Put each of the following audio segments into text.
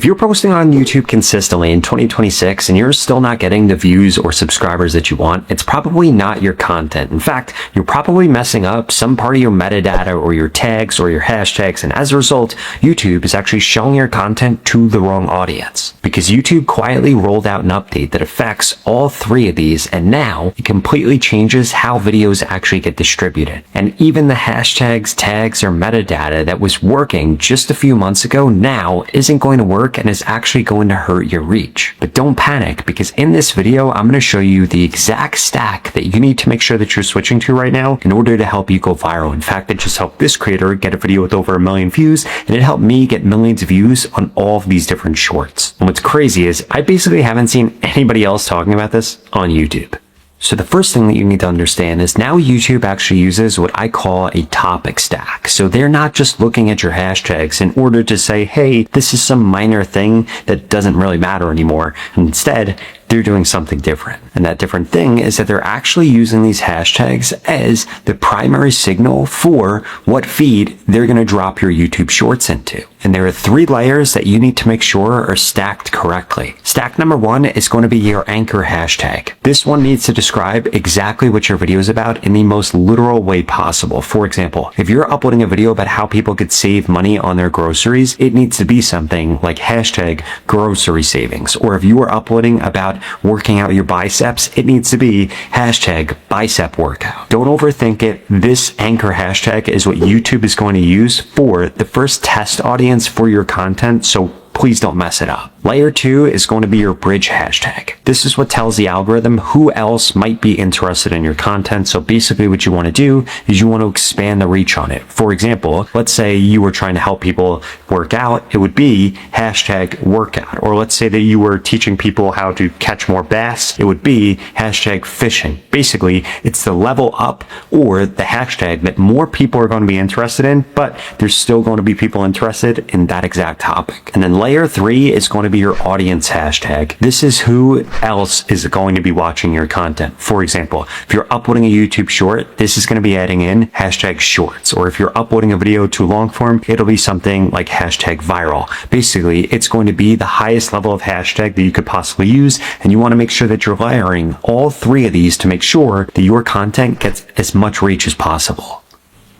If you're posting on YouTube consistently in 2026 and you're still not getting the views or subscribers that you want, it's probably not your content. In fact, you're probably messing up some part of your metadata or your tags or your hashtags, and as a result, YouTube is actually showing your content to the wrong audience. Because YouTube quietly rolled out an update that affects all three of these, and now it completely changes how videos actually get distributed. And even the hashtags, tags, or metadata that was working just a few months ago now isn't going to work and is actually going to hurt your reach. But don't panic, because in this video, I'm going to show you the exact stack that you need to make sure that you're switching to right now in order to help you go viral. In fact, it just helped this creator get a video with over 1 million views, and it helped me get millions of views on all of these different shorts. And what's crazy is I basically haven't seen anybody else talking about this on YouTube. So the first thing that you need to understand is now YouTube actually uses what I call a topic stack. So they're not just looking at your hashtags in order to say, hey, this is some minor thing that doesn't really matter anymore. Instead, they're doing something different. And that different thing is that they're actually using these hashtags as the primary signal for what feed they're going to drop your YouTube shorts into. And there are 3 layers that you need to make sure are stacked correctly. Stack number 1 is going to be your anchor hashtag. This one needs to describe exactly what your video is about in the most literal way possible. For example, if you're uploading a video about how people could save money on their groceries, it needs to be something like hashtag grocery savings. Or if you are uploading about working out your biceps, it needs to be hashtag bicep workout. Don't overthink it. This anchor hashtag is what YouTube is going to use for the first test audience for your content, so please don't mess it up. Layer 2 is going to be your bridge hashtag. This is what tells the algorithm who else might be interested in your content. So basically what you want to do is you want to expand the reach on it. For example, let's say you were trying to help people work out. It would be hashtag workout. Or let's say that you were teaching people how to catch more bass. It would be hashtag fishing. Basically, it's the level up or the hashtag that more people are going to be interested in, but there's still going to be people interested in that exact topic. And then layer 3 is going to be your audience hashtag. This is who else is going to be watching your content. For example, if you're uploading a YouTube short, this is going to be adding in hashtag shorts. Or if you're uploading a video to long form, it'll be something like hashtag viral. Basically, it's going to be the highest level of hashtag that you could possibly use, and you want to make sure that you're layering all 3 of these to make sure that your content gets as much reach as possible.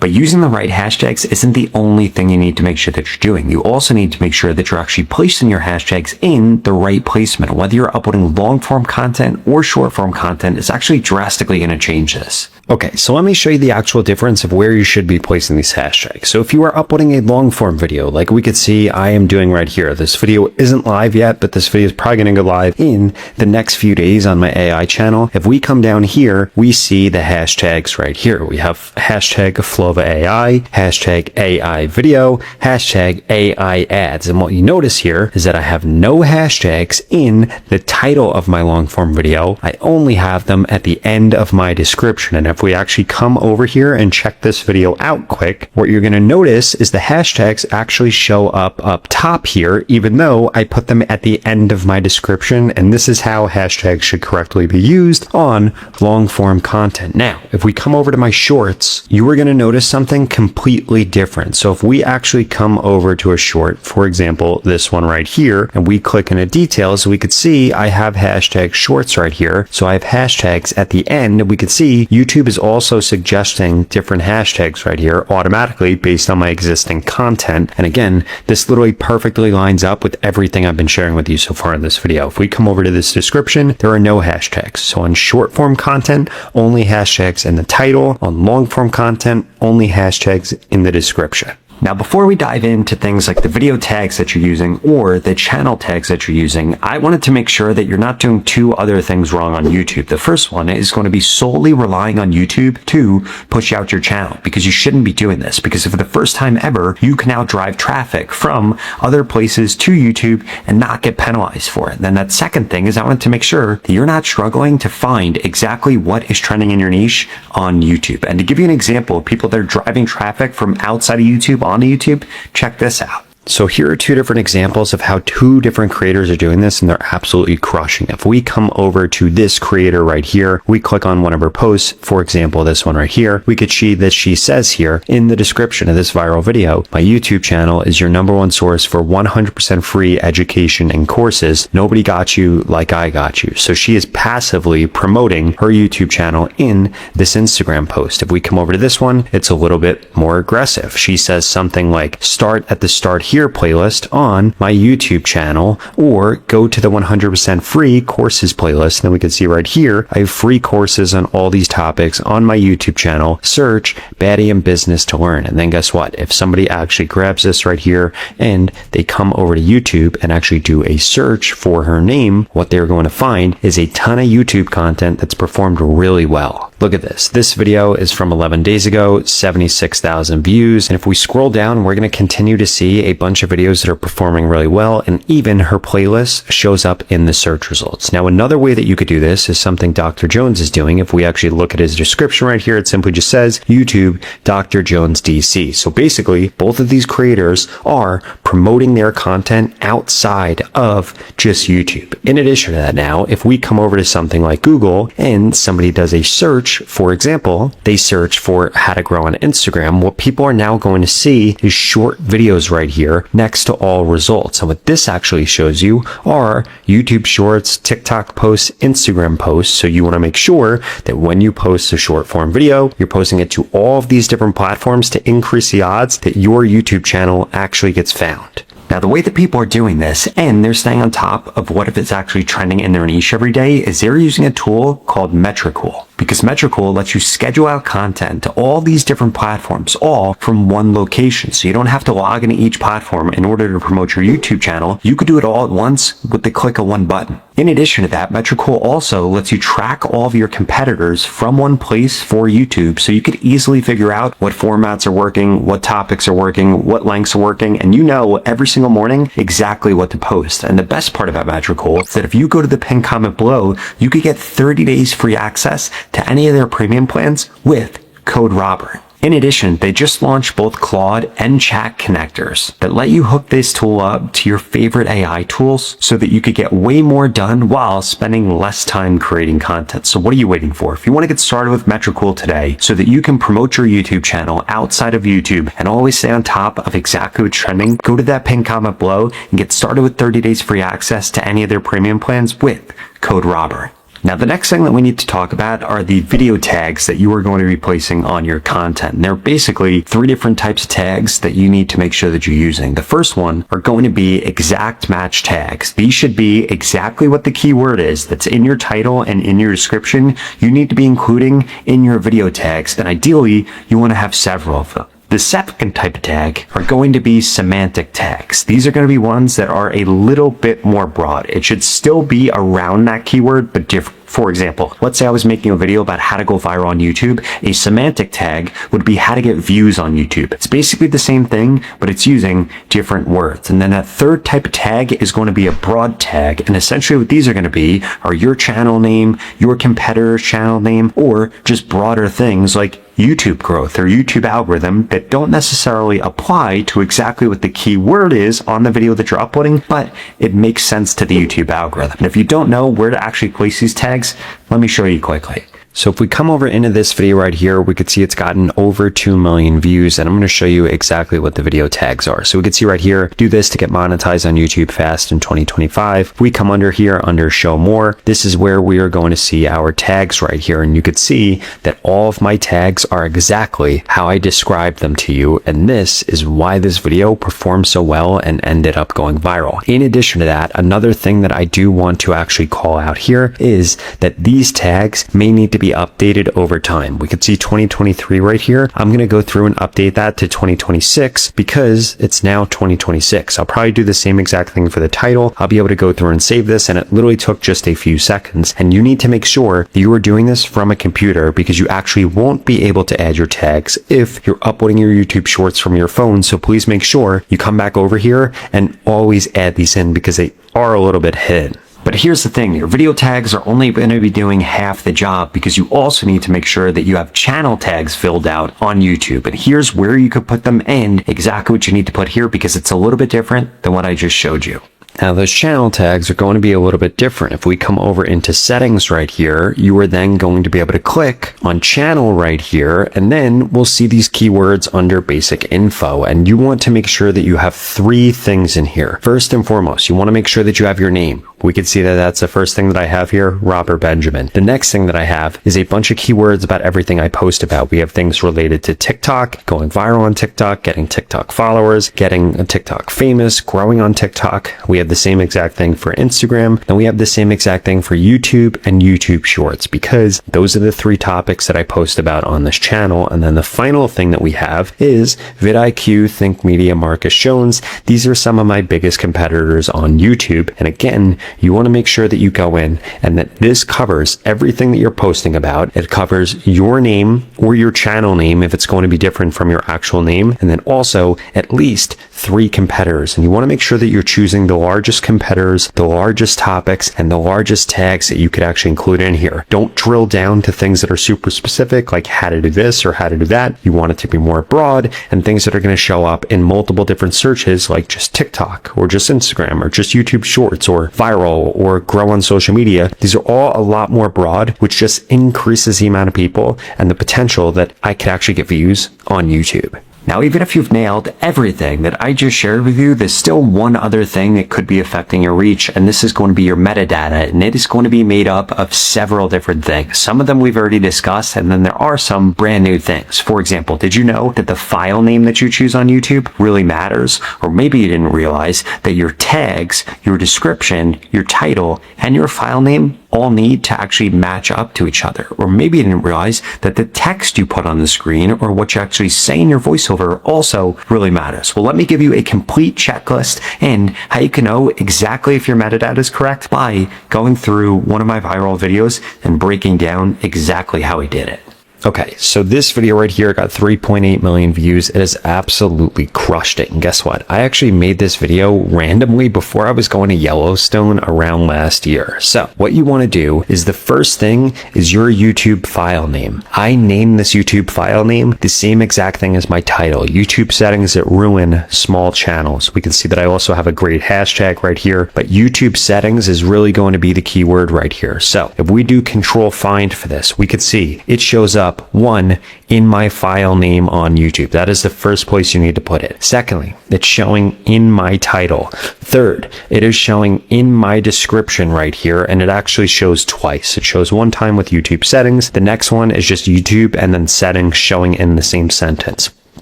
But using the right hashtags isn't the only thing you need to make sure that you're doing. You also need to make sure that you're actually placing your hashtags in the right placement. Whether you're uploading long form content or short form content is actually drastically going to change this. Okay, so let me show you the actual difference of where you should be placing these hashtags. So if you are uploading a long form video, like we could see I am doing right here, this video isn't live yet, but this video is probably going to go live in the next few days on my AI channel. If we come down here, we see the hashtags right here. We have hashtag Flova AI, hashtag AI video, hashtag AI ads. And what you notice here is that I have no hashtags in the title of my long form video. I only have them at the end of my description. And if we actually come over here and check this video out quick, what you're going to notice is the hashtags actually show up top here, even though I put them at the end of my description. And this is how hashtags should correctly be used on long form content. Now, if we come over to my shorts, you are going to notice something completely different. So if we actually come over to a short, for example, this one right here, and we click into details, we could see I have hashtag shorts right here. So I have hashtags at the end. We could see YouTube is also suggesting different hashtags right here automatically based on my existing content. And again, this literally perfectly lines up with everything I've been sharing with you so far in this video. If we come over to this description, there are no hashtags. So on short form content, only hashtags in the title. On long form content, only hashtags in the description. Now, before we dive into things like the video tags that you're using or the channel tags that you're using, I wanted to make sure that you're not doing 2 other things wrong on YouTube. The first one is going to be solely relying on YouTube to push out your channel, because you shouldn't be doing this, because for the first time ever, you can now drive traffic from other places to YouTube and not get penalized for it. And then that second thing is I wanted to make sure that you're not struggling to find exactly what is trending in your niche on YouTube. And to give you an example of people that are driving traffic from outside of YouTube onto YouTube, check this out. So here are two different examples of how two different creators are doing this, and they're absolutely crushing. If we come over to this creator right here, we click on one of her posts, for example, this one right here, we could see that she says here in the description of this viral video, my YouTube channel is your #1 source for 100% free education and courses. Nobody got you like I got you. So she is passively promoting her YouTube channel in this Instagram post. If we come over to this one, it's a little bit more aggressive. She says something like, start at the start here playlist on my YouTube channel, or go to the 100% free courses playlist. And then we can see right here, I have free courses on all these topics on my YouTube channel. Search Baddie in Business to learn. And then guess what? If somebody actually grabs this right here and they come over to YouTube and actually do a search for her name, what they're going to find is a ton of YouTube content that's performed really well. Look at this. This video is from 11 days ago, 76,000 views. And if we scroll down, we're going to continue to see a bunch of videos that are performing really well. And even her playlist shows up in the search results. Now, another way that you could do this is something Dr. Jones is doing. If we actually look at his description right here, it simply just says YouTube Dr. Jones DC. So basically, both of these creators are promoting their content outside of just YouTube. In addition to that, now, if we come over to something like Google and somebody does a search, for example, they search for how to grow on Instagram, what people are now going to see is short videos right here next to all results. And what this actually shows you are YouTube shorts, TikTok posts, Instagram posts. So you want to make sure that when you post a short form video, you're posting it to all of these different platforms to increase the odds that your YouTube channel actually gets found. Now, the way that people are doing this, and they're staying on top of what if it's actually trending in their niche every day, is they're using a tool called Metricool. Because Metricool lets you schedule out content to all these different platforms, all from one location. So you don't have to log into each platform in order to promote your YouTube channel. You could do it all at once with the click of one button. In addition to that, Metricool also lets you track all of your competitors from one place for YouTube, so you could easily figure out what formats are working, what topics are working, what lengths are working, and you know every single morning exactly what to post. And the best part about Metricool is that if you go to the pinned comment below, you could get 30 days free access to any of their premium plans with code Robert. In addition, they just launched both Claude and Chat connectors that let you hook this tool up to your favorite AI tools so that you could get way more done while spending less time creating content. So what are you waiting for? If you want to get started with Metricool today so that you can promote your YouTube channel outside of YouTube and always stay on top of exactly what's trending, go to that pinned comment below and get started with 30 days free access to any of their premium plans with code Robert. Now, the next thing that we need to talk about are the video tags that you are going to be placing on your content. And they're basically three different types of tags that you need to make sure that you're using. The first one are going to be exact match tags. These should be exactly what the keyword is that's in your title and in your description. You need to be including in your video tags, and ideally, you want to have several of them. The second type of tag are going to be semantic tags. These are going to be ones that are a little bit more broad. It should still be around that keyword, but different. For example, let's say I was making a video about how to go viral on YouTube. A semantic tag would be how to get views on YouTube. It's basically the same thing, but it's using different words. And then that third type of tag is going to be a broad tag. And essentially what these are going to be are your channel name, your competitor's channel name, or just broader things like YouTube growth or YouTube algorithm that don't necessarily apply to exactly what the keyword is on the video that you're uploading, but it makes sense to the YouTube algorithm. And if you don't know where to actually place these tags, let me show you quickly. So if we come over into this video right here, we could see it's gotten over 2 million views, and I'm going to show you exactly what the video tags are. So we can see right here, do this to get monetized on YouTube fast in 2025. We come under here under show more. This is where we are going to see our tags right here. And you could see that all of my tags are exactly how I described them to you. And this is why this video performed so well and ended up going viral. In addition to that, another thing that I do want to actually call out here is that these tags may need to be updated over time. We could see 2023 right here. I'm going to go through and update that to 2026 because it's now 2026. I'll probably do the same exact thing for the title. I'll be able to go through and save this, and it literally took just a few seconds. And you need to make sure that you are doing this from a computer because you actually won't be able to add your tags if you're uploading your YouTube shorts from your phone. So please make sure you come back over here and always add these in because they are a little bit hidden. But here's the thing, your video tags are only going to be doing half the job because you also need to make sure that you have channel tags filled out on YouTube. And here's where you could put them and exactly what you need to put here because it's a little bit different than what I just showed you. Now those channel tags are going to be a little bit different. If we come over into settings right here, you are then going to be able to click on channel right here, and then we'll see these keywords under basic info. And you want to make sure that you have 3 things in here. First and foremost, you want to make sure that you have your name. We can see that that's the first thing that I have here, Robert Benjamin. The next thing that I have is a bunch of keywords about everything I post about. We have things related to TikTok, going viral on TikTok, getting TikTok followers, getting a TikTok famous, growing on TikTok. We have the same exact thing for Instagram, and we have the same exact thing for YouTube and YouTube Shorts, because those are the 3 topics that I post about on this channel. And then the final thing that we have is vidIQ, Think Media, Marcus Jones. These are some of my biggest competitors on YouTube. And again, you want to make sure that you go in and that this covers everything that you're posting about. It covers your name or your channel name if it's going to be different from your actual name, and then also at least 3 competitors. And you want to make sure that you're choosing the largest competitors, the largest topics, and the largest tags that you could actually include in here. Don't drill down to things that are super specific, like how to do this or how to do that. You want it to be more broad and things that are going to show up in multiple different searches, like just TikTok or just Instagram or just YouTube Shorts or viral or grow on social media. These are all a lot more broad, which just increases the amount of people and the potential that I could actually get views on YouTube. Now, even if you've nailed everything that I just shared with you, there's still one other thing that could be affecting your reach, and this is going to be your metadata, and it is going to be made up of several different things. Some of them we've already discussed, and then there are some brand new things. For example, did you know that the file name that you choose on YouTube really matters? Or maybe you didn't realize that your tags, your description, your title, and your file name all need to actually match up to each other. Or maybe you didn't realize that the text you put on the screen or what you actually say in your voiceover also really matters. Well, let me give you a complete checklist and how you can know exactly if your metadata is correct by going through one of my viral videos and breaking down exactly how I did it. Okay, so this video right here got 3.8 million views. It has absolutely crushed it. And guess what? I actually made this video randomly before I was going to Yellowstone around last year. So what you want to do is the first thing is your YouTube file name. I named this YouTube file name the same exact thing as my title, YouTube settings that ruin small channels. We can see that I also have a great hashtag right here, but YouTube settings is really going to be the keyword right here. So if we do control find for this, we could see it shows up 1 in my file name on YouTube. That is the first place you need to put it. Secondly, it's showing in my title. Third, it is showing in my description right here, and it actually shows twice. It shows one time with YouTube settings. The next one is just YouTube and then settings showing in the same sentence.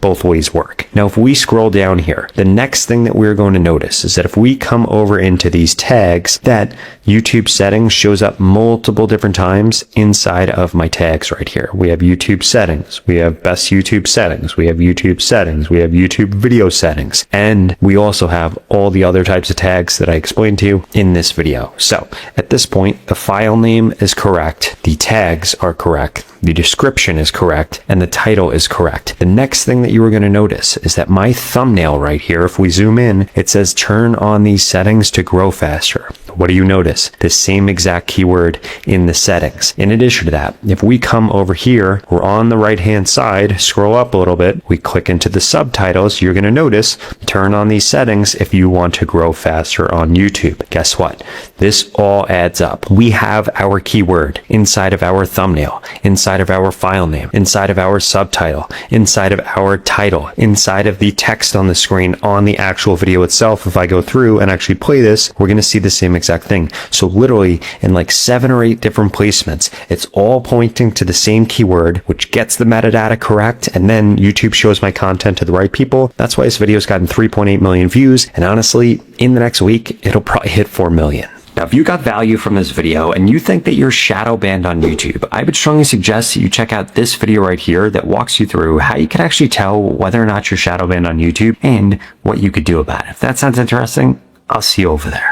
Both ways work. Now, if we scroll down here, the next thing that we're going to notice is that if we come over into these tags, that YouTube settings shows up multiple different times inside of my tags right here. We have YouTube settings, we have best YouTube settings, we have YouTube settings, we have YouTube video settings, and we also have all the other types of tags that I explained to you in this video. So at this point, the file name is correct, the tags are correct, the description is correct, and the title is correct. The next thing that you are going to notice is that my thumbnail right here, if we zoom in, it says turn on these settings to grow faster. What do you notice? The same exact keyword in the settings. In addition to that, if we come over here, we're on the right hand side, scroll up a little bit, we click into the subtitles, you're going to notice turn on these settings if you want to grow faster on YouTube. Guess what? This all adds up. We have our keyword inside of our thumbnail, inside of our file name, inside of our subtitle, inside of our title, inside of the text on the screen on the actual video itself. If I go through and actually play this, we're going to see the same exact thing. So literally in like 7 or 8 different placements, it's all pointing to the same keyword, which gets the metadata correct, and then YouTube shows my content to the right people. That's why this video's gotten 3.8 million views, and honestly, in the next week, it'll probably hit 4 million. Now, if you got value from this video and you think that you're shadow banned on YouTube, I would strongly suggest that you check out this video right here that walks you through how you can actually tell whether or not you're shadow banned on YouTube and what you could do about it. If that sounds interesting, I'll see you over there.